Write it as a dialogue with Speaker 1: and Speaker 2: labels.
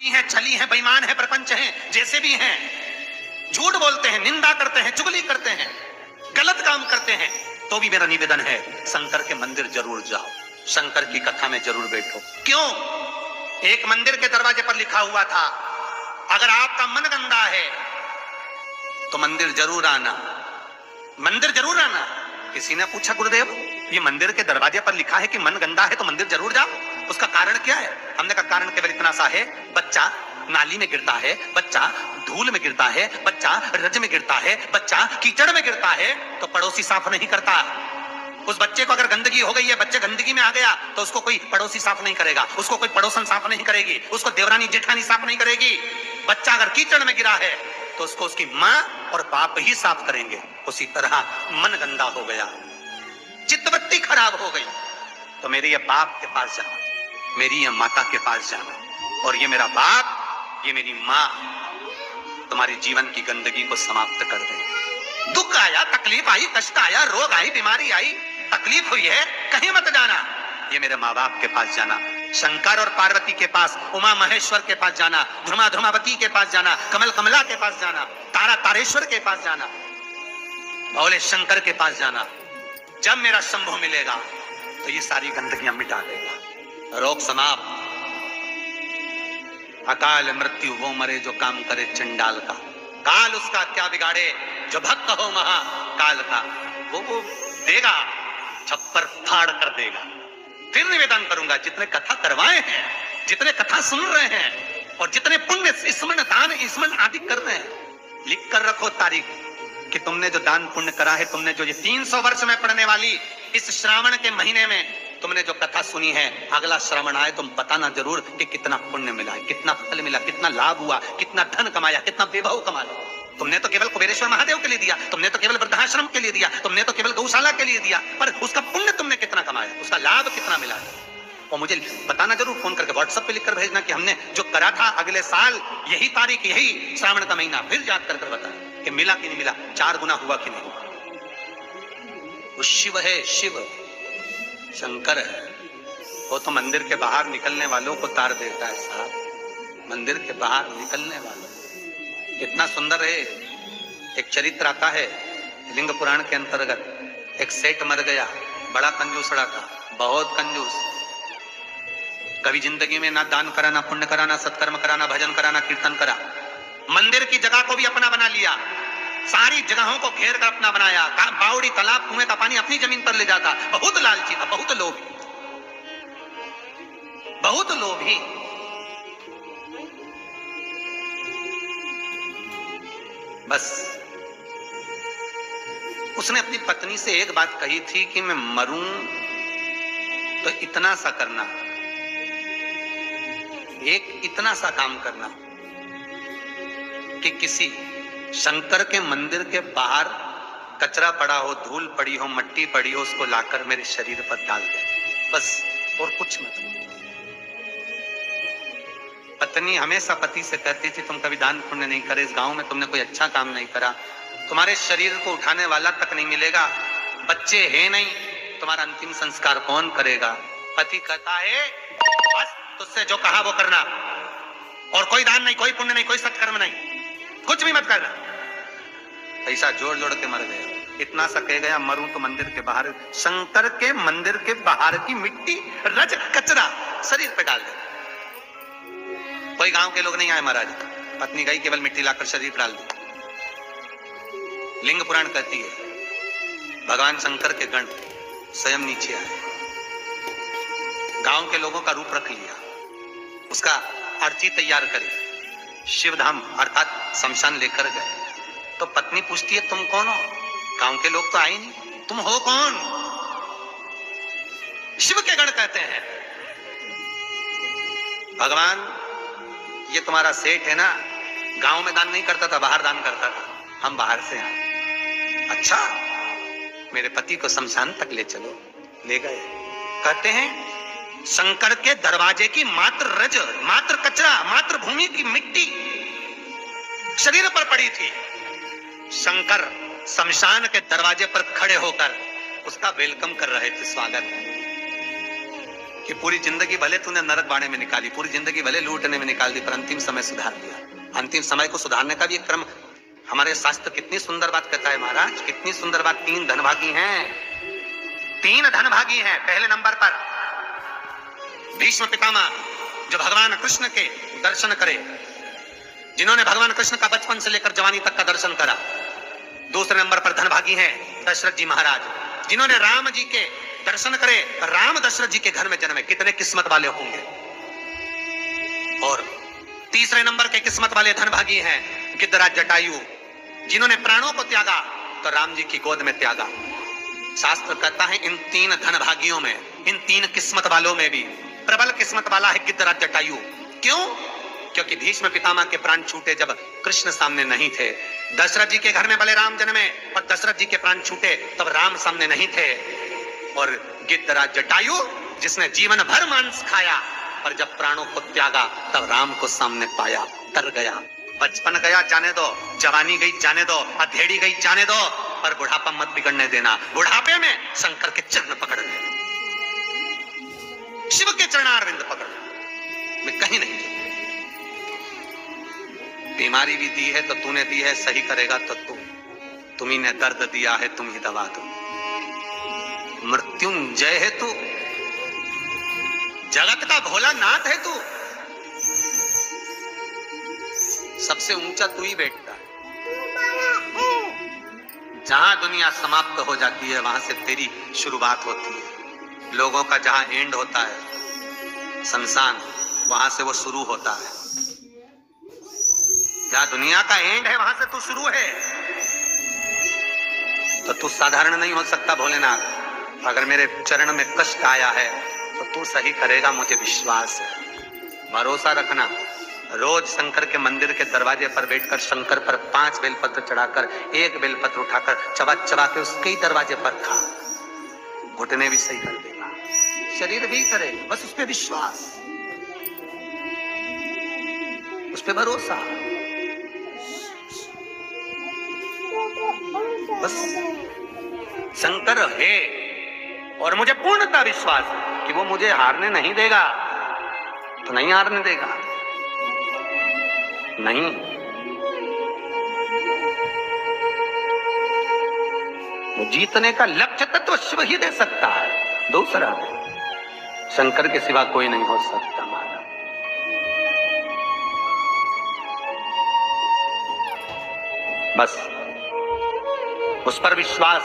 Speaker 1: हैं, छली हैं, बेईमान हैं, प्रपंच हैं, जैसे भी हैं, झूठ बोलते हैं, निंदा करते हैं, चुगली करते हैं, गलत काम करते हैं, तो भी मेरा निवेदन है शंकर के मंदिर जरूर जाओ, शंकर की कथा में जरूर बैठो। क्यों? एक मंदिर के दरवाजे पर लिखा हुआ था, अगर आपका मन गंदा है तो मंदिर जरूर आना, मंदिर जरूर आना। किसी ने पूछा, गुरुदेव ये मंदिर के दरवाजे पर लिखा है कि मन गंदा है तो मंदिर जरूर जाओ, उसका कारण क्या है? हमने कहा कारण केवल इतना सा है, बच्चा नाली में गिरता है, बच्चा धूल में गिरता है, बच्चा रज में गिरता है, बच्चा कीचड़ में गिरता है तो पड़ोसी साफ नहीं करता। उस बच्चे को अगर गंदगी हो गई है, बच्चे गंदगी में आ गया तो उसको कोई पड़ोसी साफ नहीं करेगा, उसको कोई पड़ोसन साफ नहीं करेगी, उसको देवरानी जेठानी साफ नहीं करेगी। बच्चा अगर कीचड़ में गिरा है तो उसको उसकी माँ और बाप ही साफ करेंगे। उसी तरह मन गंदा हो गया, चित्तवृत्ति खराब हो गई तो मेरे ये बाप के पास जाना, मेरी ये माता के पास जाना, और ये मेरा बाप, ये मेरी माँ तुम्हारे जीवन की गंदगी को समाप्त कर दे। दुख आया, तकलीफ आई, कष्ट आया, रोग आई, बीमारी आई, तकलीफ हुई है, कहीं मत जाना, ये मेरे माँ बाप के पास जाना, शंकर और पार्वती के पास, उमा महेश्वर के पास जाना, ध्रुमा ध्रुमावती के पास जाना, कमल कमला के पास जाना, तारा तारेश्वर के पास जाना, भोले शंकर के पास जाना। जब मेरा शंभु मिलेगा तो ये सारी गंदगियां मिटा देगा। रोग समाप्त। अकाल मृत्यु वो मरे जो काम करे चंडाल का, काल उसका क्या बिगाड़े जो भक्त हो महाकाल का। वो देगा, छप्पर फाड़ कर देगा। फिर निवेदन करूंगा, जितने कथा करवाए हैं, जितने कथा सुन रहे हैं और जितने पुण्य स्मरण दान स्मरण आदि कर रहे हैं, लिख कर रखो तारीख कि तुमने जो दान पुण्य करा है, तुमने जो ये 300 वर्ष में पड़ने वाली इस श्रावण के महीने में तुमने जो कथा सुनी है, अगला श्रावण आए तुम बताना जरूर कि कितना पुण्य मिला, कितना फल मिला, कितना लाभ हुआ, कितना धन कमाया, कितना वैभव कमाया। तुमने तो केवल कुबेरेश्वर महादेव के लिए दिया, तुमने तो केवल वृद्धाश्रम के लिए दिया, तुमने तो केवल गौशाला के लिए दिया, पर उसका पुण्य तुमने कितना कमाया, उसका लाभ कितना मिला। और मुझे बताना जरूर, फोन करके व्हाट्सएप पे लिखकर भेजना कि हमने जो करा था अगले साल यही तारीख, यही श्रावण का महीना, फिर याद कर बता कि मिला कि नहीं मिला, 4 गुना हुआ कि नहीं हुआ। वो शिव है, शिव शंकर है, वो तो मंदिर के बाहर निकलने वालों को तार देता है साहब, मंदिर के बाहर निकलने वालों। कितना सुंदर है। एक चरित्र आता है लिंग पुराण के अंतर्गत, एक सेठ मर गया, बड़ा कंजूसड़ा था, बहुत कंजूस, कभी जिंदगी में ना दान करा, ना पुण्य करा, ना सत्कर्म करा, ना भजन करा, ना कीर्तन करा। मंदिर की जगह को भी अपना बना लिया, सारी जगहों को घेर कर अपना बनाया, बावड़ी तालाब कुएं का पानी अपनी जमीन पर ले जाता। बहुत लालची था, बहुत लोभी, बहुत लोभी। बस उसने अपनी पत्नी से एक बात कही थी कि मैं मरूं तो इतना सा करना, एक इतना सा काम करना कि किसी शंकर के मंदिर के बाहर कचरा पड़ा हो, धूल पड़ी हो, मट्टी पड़ी हो, उसको लाकर मेरे शरीर पर डाल दे, बस, और कुछ मत। पत्नी हमेशा पति से कहती थी, तुम कभी दान पुण्य नहीं करे, इस गांव में तुमने कोई अच्छा काम नहीं करा, तुम्हारे शरीर को उठाने वाला तक नहीं मिलेगा, बच्चे हैं नहीं, तुम्हारा अंतिम संस्कार कौन करेगा। पति कहता है बस तुझसे जो कहा वो करना, और कोई दान नहीं, कोई पुण्य नहीं, कोई सत्कर्म नहीं, कुछ भी मत करना। ऐसा जोड़ जोड़ के मर गया। इतना सा कह गया, मरूं तो मंदिर के बाहर, शंकर के मंदिर के बाहर की मिट्टी, रज, कचरा शरीर पे डाल दे। कोई गांव के लोग नहीं आए महाराज, पत्नी गई, केवल मिट्टी लाकर शरीर डाल दी। लिंग पुराण कहती है भगवान शंकर के गण स्वयं नीचे आए, गांव के लोगों का रूप रख लिया, उसका अर्ची तैयार करे, शिवधाम अर्थात शमशान लेकर गए। तो पत्नी पूछती है तुम कौन हो? गांव के लोग तो आए नहीं, तुम हो कौन? शिव के गण कहते हैं भगवान ये तुम्हारा सेठ है ना, गांव में दान नहीं करता था, बाहर दान करता था, हम बाहर से आए। अच्छा, मेरे पति को शमशान तक ले चलो। ले गए। कहते हैं शंकर के दरवाजे की मात्र रज, मात्र कचरा, मात्र भूमि की मिट्टी शरीर पर पड़ी थी। शंकर शमशान के दरवाजे पर खड़े होकर उसका वेलकम कर रहे थे, स्वागत। कि पूरी जिंदगी भले तूने नरक बाड़े में निकाली, पूरी जिंदगी भले लूटने में निकाल दी, पर अंतिम समय सुधार लिया। अंतिम समय को सुधारने का भी एक क्रम हमारे शास्त्र कितनी सुंदर बात कहता है महाराज, कितनी सुंदर बात। 3 धनभागी हैं, 3 धनभागी हैं। पहले नंबर पर भीष्म पितामह, जो भगवान कृष्ण के दर्शन करे, जिन्होंने भगवान कृष्ण का बचपन से लेकर जवानी तक का दर्शन करा। दूसरे नंबर पर धनभागी हैं दशरथ जी महाराज, जिन्होंने राम जी के दर्शन करे, राम दशरथ जी के घर में जन्मे। कितने किस्मत वाले होंगे। और तीसरे नंबर के किस्मत वाले धनभागी हैं गिद्धराज जटायु, जिन्होंने प्राणों को त्यागा तो राम जी की गोद में त्यागा। शास्त्र कहता है इन 3 धनभागियों में, इन 3 किस्मत वालों में भी प्रबल किस्मत वाला है गिद्धराज जटायु। क्यों? क्योंकि भीष्म पितामह के प्राण छूटे जब कृष्ण सामने नहीं थे। दशरथ जी के घर में बलराम जन्मे और दशरथ जी के प्राण छूटे तब राम सामने नहीं थे। और गिद्धराज जटायु, जिसने जीवन भर मांस खाया, पर जब प्राणों को त्यागा तब राम को सामने पाया, तर गया। बचपन गया जाने दो, जवानी गई जाने दो, अधेड़ी गई जाने दो, पर बुढ़ापा मत बिगड़ने देना। बुढ़ापे में शंकर के चरण पकड़ ले, शिव के चरणारविंद पकड़ ले, मैं कहीं नहीं। बीमारी भी दी है तो तूने दी है, सही करेगा तो तुम्ही ने दर्द दिया है, तुम ही दवा दो। मृत्युंजय है तू, जगत का भोला नाथ है तू, सबसे ऊंचा तू ही बैठता है। जहां दुनिया समाप्त हो जाती है वहां से तेरी शुरुआत होती है। लोगों का जहां एंड होता है शमशान, वहां से वो शुरू होता है। जहां दुनिया का एंड है वहां से तू शुरू है। तो तू साधारण नहीं हो सकता भोलेनाथ। अगर मेरे चरण में कष्ट आया है तो तू सही करेगा, मुझे विश्वास है। भरोसा रखना। रोज शंकर के मंदिर के दरवाजे पर बैठकर शंकर पर 5 बेलपत्र चढ़ाकर 1 बेलपत्र उठाकर चबा चबा के उसके ही दरवाजे पर खा, घुटने भी सही कर देगा, शरीर भी करे। बस उस पर विश्वास, उस पर भरोसा, बस। शंकर है और मुझे पूर्णतः विश्वास है कि वो मुझे हारने नहीं देगा। तो नहीं हारने देगा, नहीं। वो जीतने का लक्ष्य तत्व शिव ही दे सकता है, दूसरा नहीं। शंकर के सिवा कोई नहीं हो सकता महाराज। बस उस पर विश्वास,